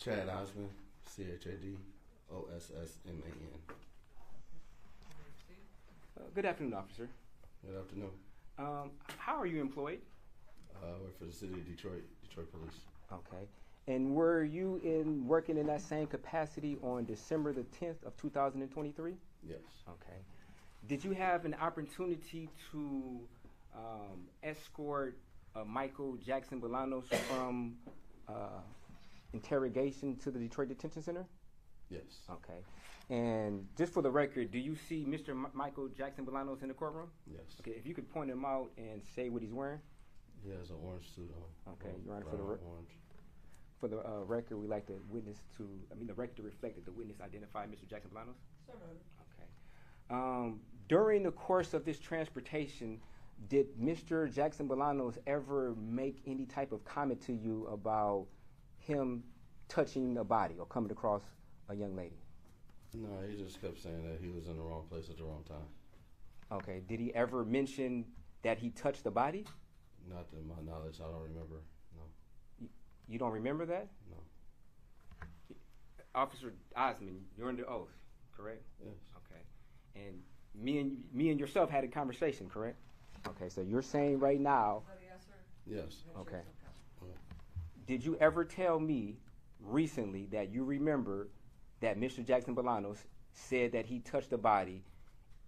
Chad Ossman, CHADOSSMAN. Good afternoon, officer. Good afternoon. How are you employed? I work for the city of Detroit Police. Okay. And were you working in that same capacity on December the 10th of 2023? Yes. Okay. Did you have an opportunity to escort Michael Jackson-Bolanos from interrogation to the Detroit Detention Center? Yes. Okay. And just for the record, do you see Mr. Michael Jackson-Bolanos in the courtroom? Yes. Okay. If you could point him out and say what he's wearing. He has an orange suit on. Okay. Your Honor, orange. For the record, we like the record to reflect that the witness identified Mr. Jackson-Bolanos? So noted. Okay. During the course of this transportation, did Mr. Jackson-Bolanos ever make any type of comment to you about him touching a body or coming across a young lady? No, he just kept saying that he was in the wrong place at the wrong time. Okay. Did he ever mention that he touched the body? Not to my knowledge, I don't remember. No. You don't remember that? No. Officer Ossman, you're under oath, correct? Yes. Okay. And me and yourself had a conversation, correct? Okay, so you're saying right now. Yes, sir. Yes. Okay. Did you ever tell me recently that you remember that Mr. Jackson-Bolanos said that he touched the body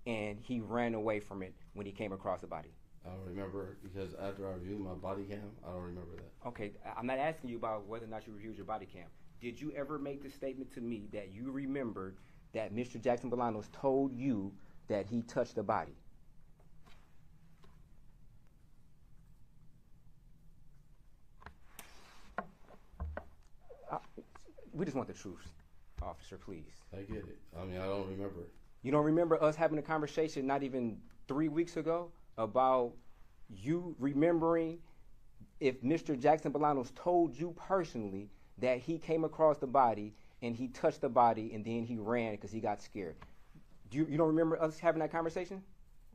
and he ran away from it when he came across the body? I don't remember because after I reviewed my body cam, I don't remember that. Okay, I'm not asking you about whether or not you reviewed your body cam. Did you ever make the statement to me that you remembered that Mr. Jackson-Bolanos told you that he touched the body? We just want the truth, officer, please. I get it. I mean, I don't remember. You don't remember us having a conversation not even 3 weeks ago about you remembering if Mr. Jackson-Bolanos told you personally that he came across the body and he touched the body and then he ran because he got scared? You don't remember us having that conversation?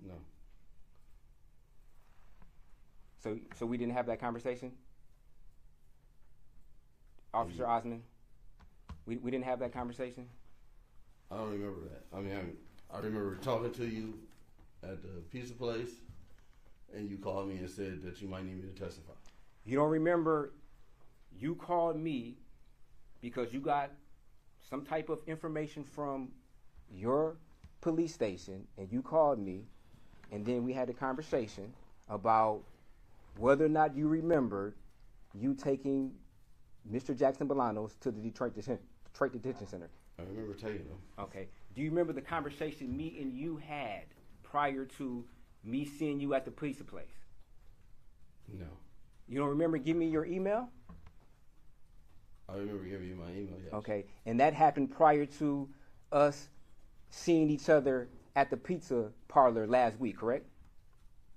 No. So we didn't have that conversation? Officer Ossman, we didn't have that conversation? I don't remember that. I mean, I remember talking to you at the pizza place, and you called me and said that you might need me to testify. You don't remember you called me because you got some type of information from your police station, and you called me, and then we had a conversation about whether or not you remembered you taking Mr. Jackson-Bolanos to the Detroit Detention Center. I remember taking him. Okay. Do you remember the conversation me and you had prior to me seeing you at the pizza place? No. You don't remember giving me your email? I remember giving you my email, yes. Okay. And that happened prior to us seeing each other at the pizza parlor last week, correct?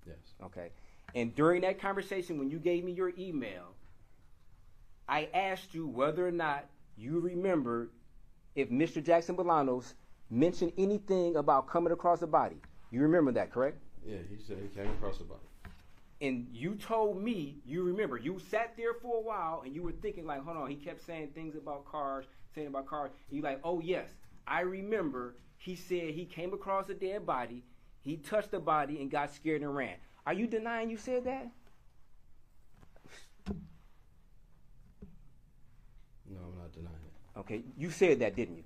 Yes. Okay. And during that conversation, when you gave me your email, I asked you whether or not you remembered if Mr. Jackson-Bolanos mentioned anything about coming across a body. You remember that, correct? Yeah, he said he came across the body. And you told me you remember. You sat there for a while and you were thinking like, hold on, he kept saying things about cars, And you're like, oh yes, I remember he said he came across a dead body, he touched the body and got scared and ran. Are you denying you said that? No, I'm not denying it. Okay, you said that, didn't you?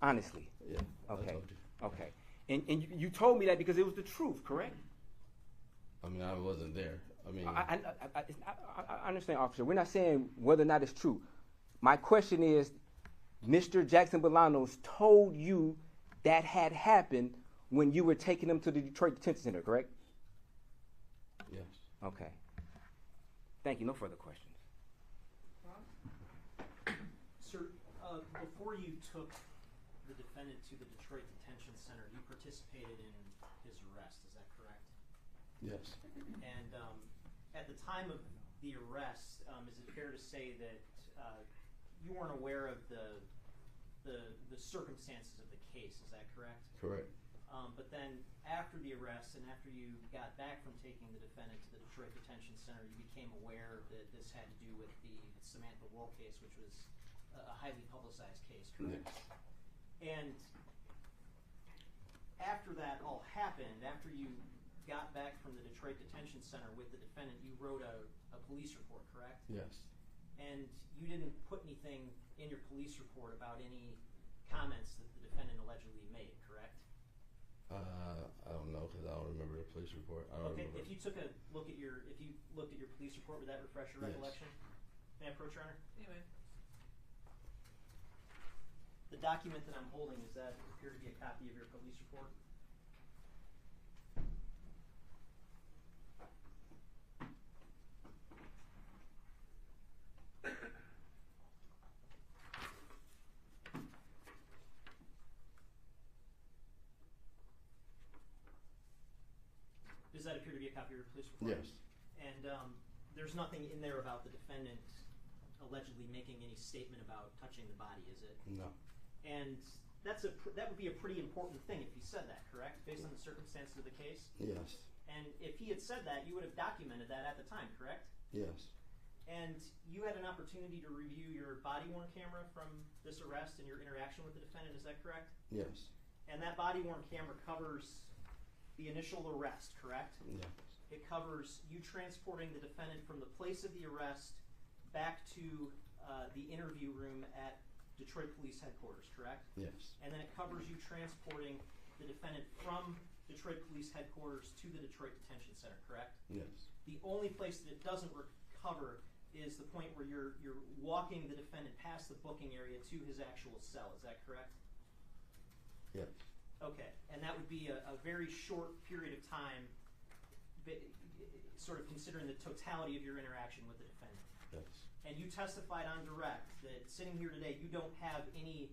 Honestly. Yeah, Okay. I told you. Okay. And you told me that because it was the truth, correct? I mean, I wasn't there. I mean, I understand, officer. We're not saying whether or not it's true. My question is, Mr. Jackson-Bolanos told you that had happened when you were taking him to the Detroit Detention Center, correct? yes. Okay. Thank you. No further questions. Sir, before you took the defendant to the Detroit Detention Center, you participated in his arrest, is that correct? Yes. And at the time of the arrest, is it fair to say that you weren't aware of the circumstances of the case, is that correct? Correct. But then after the arrest and after you got back from taking the defendant to the Detroit Detention Center, you became aware that this had to do with the Samantha Woll case, which was a highly publicized case, correct? Yes. And after that all happened, after you got back from the Detroit Detention Center with the defendant, you wrote a police report, correct? Yes. And you didn't put anything in your police report about any comments that the defendant allegedly made, correct? I don't know because I don't remember the police report. I don't Okay, remember. if you took a look at your, if you looked at your police report, would that refresh your Yes. recollection? May I approach, Your Honor? Anyway, The document that I'm holding, does that appear to be a copy of your police report? Does that appear to be a copy of your police report? Yes. And there's nothing in there about the defendant allegedly making any statement about touching the body, is it? No. And that would be a pretty important thing if he said that, correct? Based on the circumstances of the case? Yes. And if he had said that, you would have documented that at the time, correct? Yes. And you had an opportunity to review your body-worn camera from this arrest and your interaction with the defendant, is that correct? Yes. And that body-worn camera covers the initial arrest, correct? Yes. It covers you transporting the defendant from the place of the arrest back to the interview room at Detroit Police Headquarters, correct? Yes. And then it covers you transporting the defendant from Detroit Police Headquarters to the Detroit Detention Center, correct? Yes. The only place that it doesn't cover is the point where you're walking the defendant past the booking area to his actual cell, is that correct? Yes. Okay, and that would be a very short period of time, sort of considering the totality of your interaction with the defendant. Yes. And you testified on direct that sitting here today, you don't have any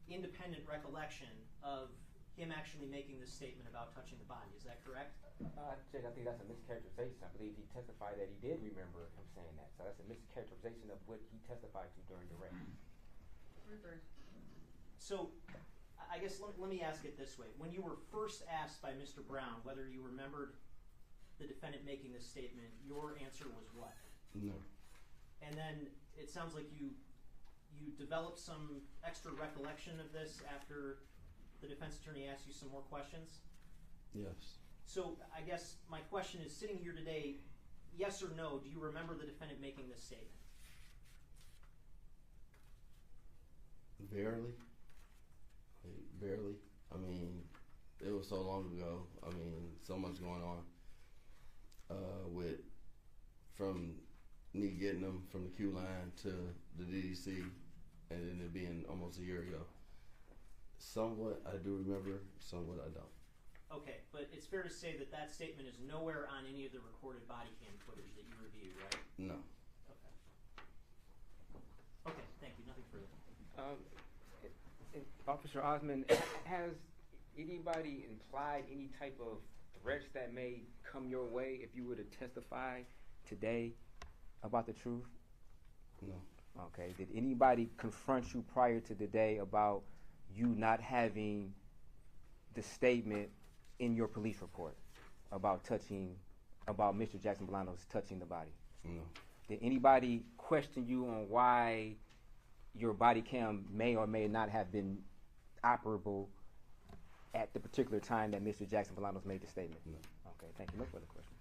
independent recollection of him actually making this statement about touching the body. Is that correct? Judge, I think that's a mischaracterization. I believe he testified that he did remember him saying that. So that's a mischaracterization of what he testified to during direct. reverse. So I guess let me ask it this way. When you were first asked by Mr. Brown whether you remembered the defendant making this statement, your answer was what? No. And then it sounds like you developed some extra recollection of this after the defense attorney asked you some more questions? Yes. So I guess my question is, sitting here today, yes or no, do you remember the defendant making this statement? Barely. Barely. I mean, it was so long ago. I mean, so much going on with from me getting them from the Q line to the DDC, and then it being almost a year ago. Somewhat I do remember, somewhat I don't. Okay, but it's fair to say that that statement is nowhere on any of the recorded body cam footage that you reviewed, right? No. Okay. Okay, thank you. Nothing further. Officer Ossman, has anybody implied any type of threats that may come your way if you were to testify today about the truth? No. Okay. Did anybody confront you prior to today about you not having the statement in your police report about Mr. Jackson-Bolanos touching the body? No. Did anybody question you on why your body cam may or may not have been operable at the particular time that Mr. Jackson-Bolanos made the statement? No. Okay, thank you. No further questions.